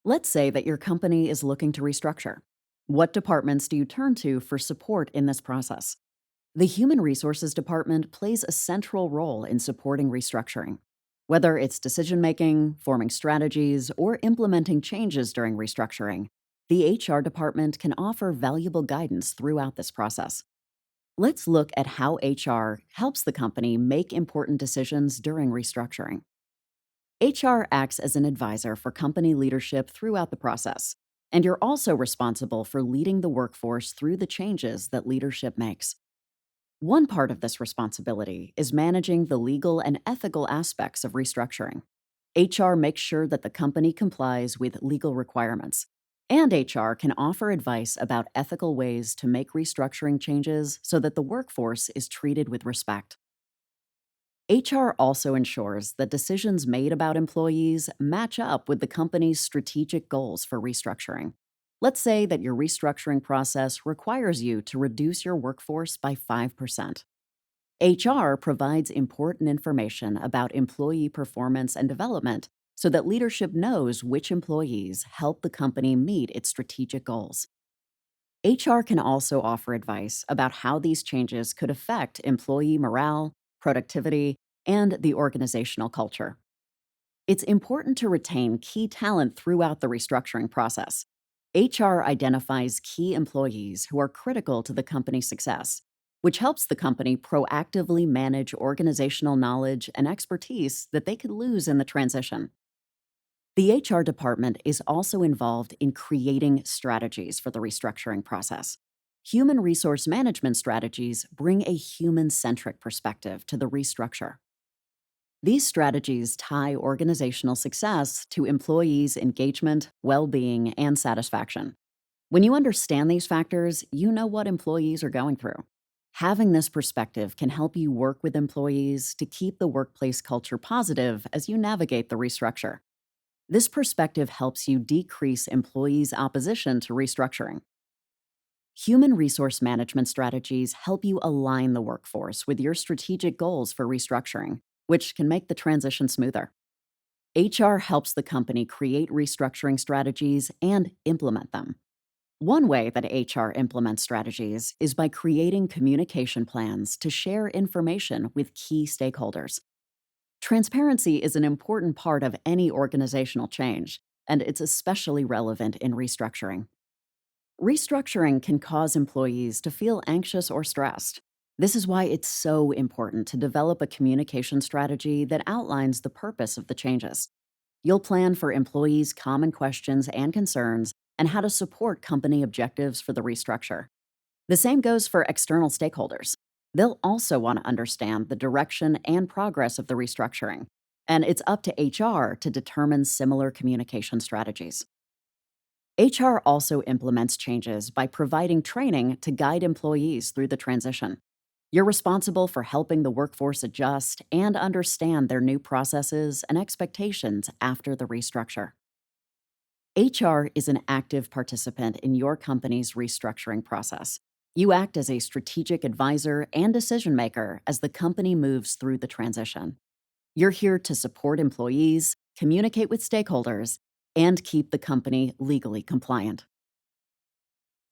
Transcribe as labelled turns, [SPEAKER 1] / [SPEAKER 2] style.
[SPEAKER 1] Let's say that your company is looking to restructure. What departments do you turn to for support in this process? The Human Resources Department plays a central role in supporting restructuring. Whether it's decision making, forming strategies, or implementing changes during restructuring, the HR department can offer valuable guidance throughout this process. Let's look at how HR helps the company make important decisions during restructuring. HR acts as an advisor for company leadership throughout the process, and you're also responsible for leading the workforce through the changes that leadership makes. One part of this responsibility is managing the legal and ethical aspects of restructuring. HR makes sure that the company complies with legal requirements, and HR can offer advice about ethical ways to make restructuring changes so that the workforce is treated with respect. HR also ensures that decisions made about employees match up with the company's strategic goals for restructuring. Let's say that your restructuring process requires you to reduce your workforce by 5%. HR provides important information about employee performance and development so that leadership knows which employees help the company meet its strategic goals. HR can also offer advice about how these changes could affect employee morale, productivity, and the organizational culture. It's important to retain key talent throughout the restructuring process. HR identifies key employees who are critical to the company's success, which helps the company proactively manage organizational knowledge and expertise that they could lose in the transition. The HR department is also involved in creating strategies for the restructuring process. Human resource management strategies bring a human centric perspective to the restructure. These strategies tie organizational success to employees' engagement, well being, and satisfaction. When you understand these factors, you know what employees are going through. Having this perspective can help you work with employees to keep the workplace culture positive as you navigate the restructure. This perspective helps you decrease employees' opposition to restructuring. Human resource management strategies help you align the workforce with your strategic goals for restructuring, which can make the transition smoother. HR helps the company create restructuring strategies and implement them. One way that HR implements strategies is by creating communication plans to share information with key stakeholders. Transparency is an important part of any organizational change, and it's especially relevant in restructuring. Restructuring can cause employees to feel anxious or stressed. This is why it's so important to develop a communication strategy that outlines the purpose of the changes. You'll plan for employees' common questions and concerns and how to support company objectives for the restructure. The same goes for external stakeholders. They'll also want to understand the direction and progress of the restructuring, and it's up to HR to determine similar communication strategies. HR also implements changes by providing training to guide employees through the transition. You're responsible for helping the workforce adjust and understand their new processes and expectations after the restructure. HR is an active participant in your company's restructuring process. You act as a strategic advisor and decision maker as the company moves through the transition. You're here to support employees, communicate with stakeholders, and keep the company legally compliant.